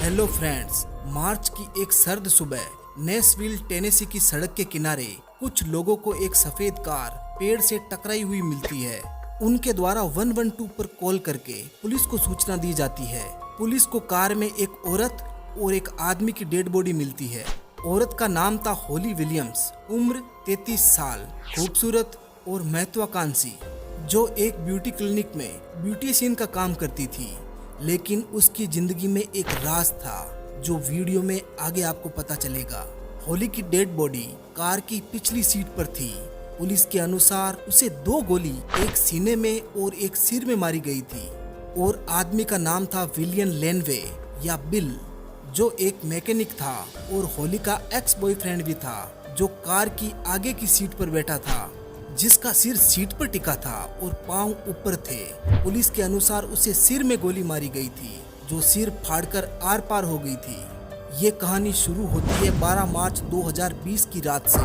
Hello friends, मार्च की एक सर्द सुबह नेशविल टेनेसी की सड़क के किनारे कुछ लोगों को एक सफेद कार पेड़ से टकराई हुई मिलती है। उनके द्वारा 112 पर कॉल करके पुलिस को सूचना दी जाती है। पुलिस को कार में एक औरत और एक आदमी की डेड बॉडी मिलती है। औरत का नाम था हॉली विलियम्स, उम्र 33 साल, खूबसूरत और महत्वाकांक्षी, जो एक ब्यूटी क्लिनिक में ब्यूटिशियन का काम करती थी। लेकिन उसकी जिंदगी में एक राज था जो वीडियो में आगे आपको पता चलेगा। हॉली की डेड बॉडी कार की पिछली सीट पर थी। पुलिस के अनुसार उसे 2 गोली, एक सीने में और एक सिर में मारी गई थी। और आदमी का नाम था विलियम लेनवे या बिल, जो एक मैकेनिक था और हॉली का एक्स बॉयफ्रेंड भी था, जो कार की आगे की सीट पर बैठा था, जिसका सिर सीट पर टिका था और पांव ऊपर थे। पुलिस के अनुसार उसे सिर में गोली मारी गई थी, जो सिर फाड़कर आर पार हो गई थी। ये कहानी शुरू होती है 12 मार्च 2020 की रात से।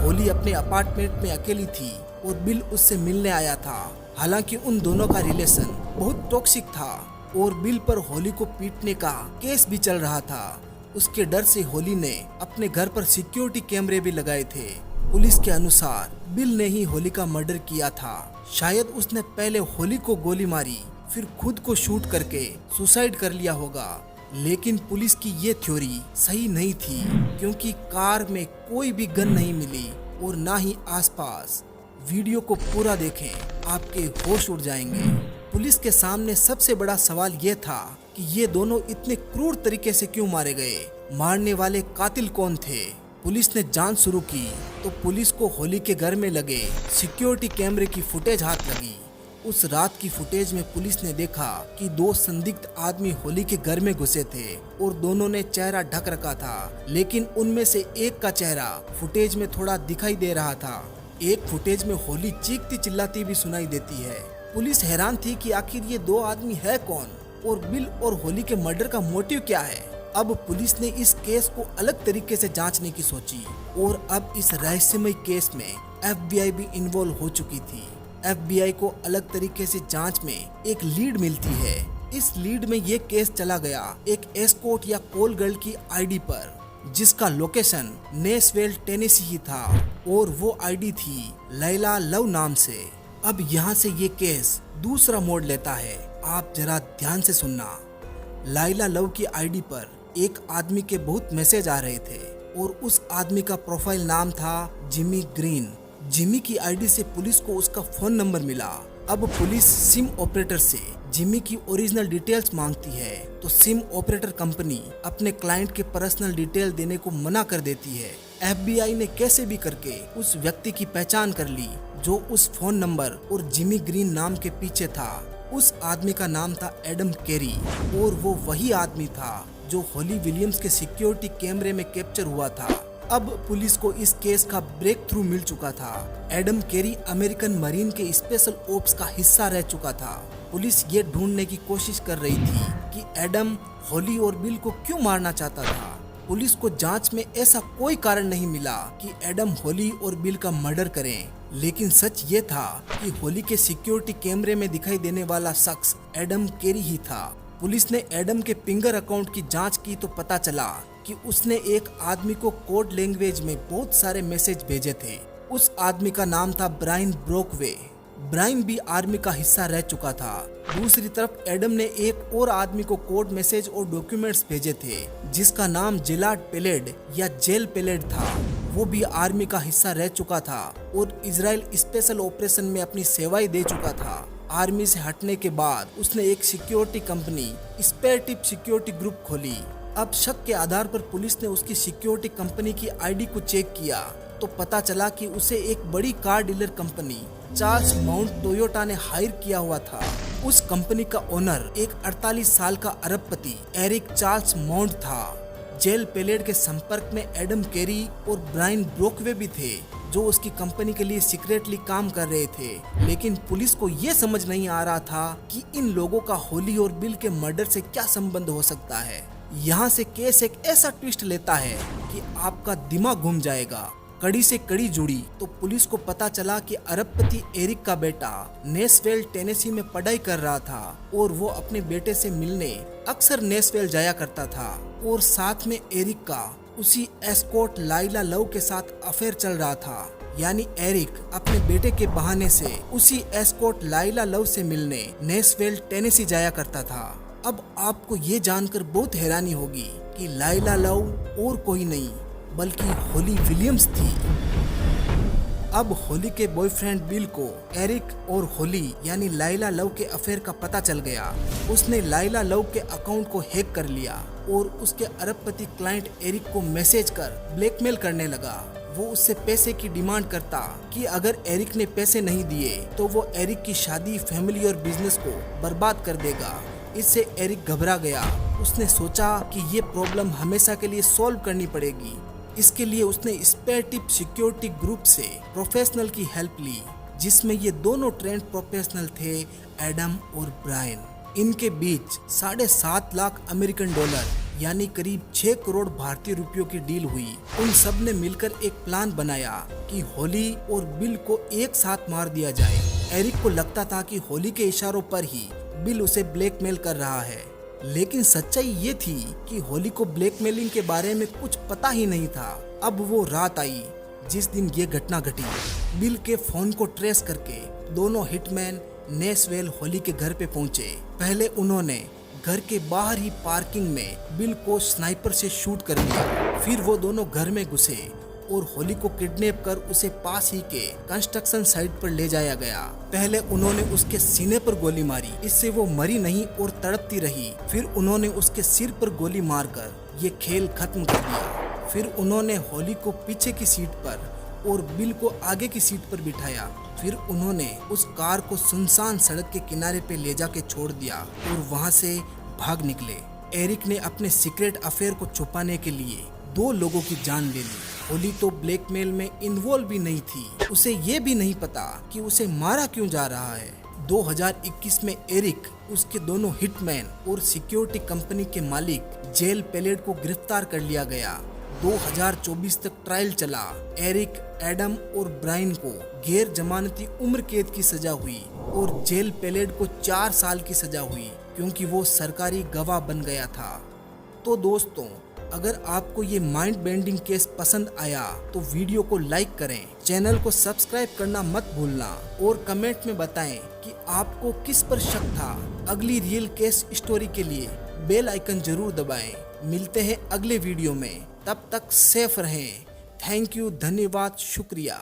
हॉली अपने अपार्टमेंट में अकेली थी और बिल उससे मिलने आया था। हालांकि उन दोनों का रिलेशन बहुत टॉक्सिक था और बिल पर हॉली को पीटने का केस भी चल रहा था। उसके डर से हॉली ने अपने घर पर सिक्योरिटी कैमरे भी लगाए थे। पुलिस के अनुसार बिल ने ही हॉली का मर्डर किया था। शायद उसने पहले हॉली को गोली मारी, फिर खुद को शूट करके सुसाइड कर लिया होगा। लेकिन पुलिस की ये थ्योरी सही नहीं थी, क्योंकि कार में कोई भी गन नहीं मिली और ना ही आसपास। वीडियो को पूरा देखें, आपके होश उड़ जाएंगे। पुलिस के सामने सबसे बड़ा सवाल ये था कि ये दोनों इतने क्रूर तरीके से क्यों मारे गए। मारने वाले कातिल कौन थे। पुलिस ने जांच शुरू की तो पुलिस को हॉली के घर में लगे सिक्योरिटी कैमरे की फुटेज हाथ लगी। उस रात की फुटेज में पुलिस ने देखा कि 2 संदिग्ध आदमी हॉली के घर में घुसे थे और दोनों ने चेहरा ढक रखा था। लेकिन उनमें से एक का चेहरा फुटेज में थोड़ा दिखाई दे रहा था। एक फुटेज में हॉली चीखती चिल्लाती भी सुनाई देती है। पुलिस हैरान थी कि आखिर ये 2 आदमी है कौन और बिल और हॉली के मर्डर का मोटिव क्या है। अब पुलिस ने इस केस को अलग तरीके से जांचने की सोची और अब इस रहस्यमय केस में FBI भी इन्वॉल्व हो चुकी थी। FBI को अलग तरीके से जांच में एक लीड मिलती है। इस लीड में ये केस चला गया एक एस्कॉर्ट या कॉल गर्ल की ID पर, जिसका लोकेशन नेशविल टेनेसी ही था और वो ID थी लैला लव नाम से। अब यहाँ से ये केस दूसरा मोड़ लेता है। आप जरा ध्यान से सुनना। लैला लव की ID पर एक आदमी के बहुत मैसेज आ रहे थे और उस आदमी का प्रोफाइल नाम था जिमी ग्रीन। जिमी की ID से पुलिस को उसका फोन नंबर मिला। अब पुलिस सिम ऑपरेटर से जिमी की ओरिजिनल डिटेल्स मांगती है तो सिम ऑपरेटर कंपनी अपने क्लाइंट के पर्सनल डिटेल देने को मना कर देती है। FBI ने कैसे भी करके उस व्यक्ति की पहचान कर ली जो उस फोन नंबर और जिमी ग्रीन नाम के पीछे था। उस आदमी का नाम था एडम केरी और वो वही आदमी था जो हॉली विलियम्स के सिक्योरिटी कैमरे में कैप्चर हुआ था। अब पुलिस को इस केस का ब्रेक थ्रू मिल चुका था। एडम केरी अमेरिकन मरीन के स्पेशल ऑप्स का हिस्सा रह चुका था। पुलिस ये ढूंढने की कोशिश कर रही थी कि एडम हॉली और बिल को क्यों मारना चाहता था। पुलिस को जांच में ऐसा कोई कारण नहीं मिला कि एडम हॉली और बिल का मर्डर करें। लेकिन सच ये था कि हॉली के सिक्योरिटी कैमरे में दिखाई देने वाला शख्स एडम केरी ही था। पुलिस ने एडम के पिंगर अकाउंट की जांच की तो पता चला कि उसने एक आदमी को कोड लैंग्वेज में बहुत सारे मैसेज भेजे थे। उस आदमी का नाम था ब्रायन ब्रोकवे। ब्रायन भी आर्मी का हिस्सा रह चुका था। दूसरी तरफ एडम ने एक और आदमी को कोड मैसेज और डॉक्यूमेंट्स भेजे थे, जिसका नाम जेलाड पेलेड या जेल पेलेड था। वो भी आर्मी का हिस्सा रह चुका था और इजराइल स्पेशल ऑपरेशन में अपनी सेवाएं दे चुका था। आर्मी से हटने के बाद उसने एक security company spare security group खोली। अब शक के आधार पर पुलिस ने उसकी सिक्योरिटी कंपनी की ID को चेक किया तो पता चला कि उसे एक बड़ी car dealer company Charles Mount Toyota ने हायर किया हुआ था। उस कंपनी का ओनर एक 48 साल का अरबपति एरिक चार्ल्स माउंट था। जेल पेलेड के संपर्क में एडम केरी और ब्रायन ब्रोकवे भी थे, जो उसकी कंपनी के लिए सीक्रेटली काम कर रहे थे। लेकिन पुलिस को ये समझ नहीं आ रहा था कि इन लोगों का हॉली और बिल के मर्डर से क्या संबंध हो सकता है। यहाँ से केस एक ऐसा ट्विस्ट लेता है कि आपका दिमाग घूम जाएगा। कड़ी से कड़ी जुड़ी तो पुलिस को पता चला कि अरबपति एरिक का बेटा नेशविल टेनेसी में पढ़ाई कर रहा था और वो अपने बेटे से मिलने अक्सर नेशविल जाया करता था और साथ में एरिक का उसी एस्कॉर्ट लाइला लव के साथ अफेयर चल रहा था। यानी एरिक अपने बेटे के बहाने से उसी एस्कॉर्ट लाइला लव से मिलने नेशविल टेनेसी जाया करता था। अब आपको ये जानकर बहुत हैरानी होगी कि लाइला लव और कोई नहीं बल्कि होली विलियम्स थी। अब होली के बॉयफ्रेंड बिल को एरिक और होली यानी लाइला लव के अफेयर का पता चल गया। उसने लाइला लव के अकाउंट को हैक कर लिया और उसके अरबपति क्लाइंट एरिक को मैसेज कर ब्लैकमेल करने लगा। वो उससे पैसे की डिमांड करता कि अगर एरिक ने पैसे नहीं दिए तो वो एरिक की शादी, फैमिली और बिजनेस को बर्बाद कर देगा। इससे एरिक घबरा गया। उसने सोचा कि ये प्रॉब्लम हमेशा के लिए सॉल्व करनी पड़ेगी। इसके लिए उसने स्पेयर सिक्योरिटी ग्रुप से प्रोफेशनल की हेल्प ली, जिसमें ये दोनों ट्रेंड प्रोफेशनल थे, एडम और ब्रायन। इनके बीच 7.5 लाख अमेरिकन डॉलर यानी करीब 6 करोड़ भारतीय रुपयों की डील हुई। उन सब ने मिलकर एक प्लान बनाया कि होली और बिल को एक साथ मार दिया जाए। एरिक को लगता था कि होली के इशारों पर ही बिल उसे ब्लैकमेल कर रहा है, लेकिन सच्चाई ये थी कि होली को ब्लैकमेलिंग के बारे में कुछ पता ही नहीं था। अब वो रात आई जिस दिन ये घटना घटी। बिल के फोन को ट्रेस करके दोनों हिटमैन नेशविल होली के घर पे पहुंचे। पहले उन्होंने घर के बाहर ही पार्किंग में बिल को स्नाइपर से शूट कर दिया। फिर वो दोनों घर में घुसे और होली को किडनैप कर उसे पास ही के कंस्ट्रक्शन साइट पर ले जाया गया। पहले उन्होंने उसके सीने पर गोली मारी, इससे वो मरी नहीं और तड़पती रही। फिर उन्होंने उसके सिर पर गोली मारकर ये खेल खत्म कर दिया। फिर उन्होंने होली को पीछे की सीट पर और बिल को आगे की सीट पर बिठाया। फिर उन्होंने उस कार को सुनसान सड़क के किनारे पे ले जाके छोड़ दिया और वहाँ से भाग निकले। एरिक ने अपने सीक्रेट अफेयर को छुपाने के लिए 2 लोगों की जान ले ली। होली तो ब्लैकमेल में इन्वॉल्व भी नहीं थी। उसे ये भी नहीं पता कि उसे मारा क्यों जा रहा है। 2021 में एरिक, उसके दोनों हिटमैन और सिक्योरिटी कंपनी के मालिक जेल पेलेट को गिरफ्तार कर लिया गया। 2024 तक ट्रायल चला। एरिक, एडम और ब्रायन को गैर जमानती उम्र कैद की सजा हुई और जेल पेलेट को 4 साल की सजा हुई क्योंकि वो सरकारी गवाह बन गया था। तो दोस्तों, अगर आपको ये माइंड बेंडिंग केस पसंद आया तो वीडियो को लाइक करें, चैनल को सब्सक्राइब करना मत भूलना और कमेंट में बताएं कि आपको किस पर शक था। अगली रियल केस स्टोरी के लिए बेल आइकन जरूर दबाएं। मिलते हैं अगले वीडियो में, तब तक सेफ रहें। थैंक यू, धन्यवाद, शुक्रिया।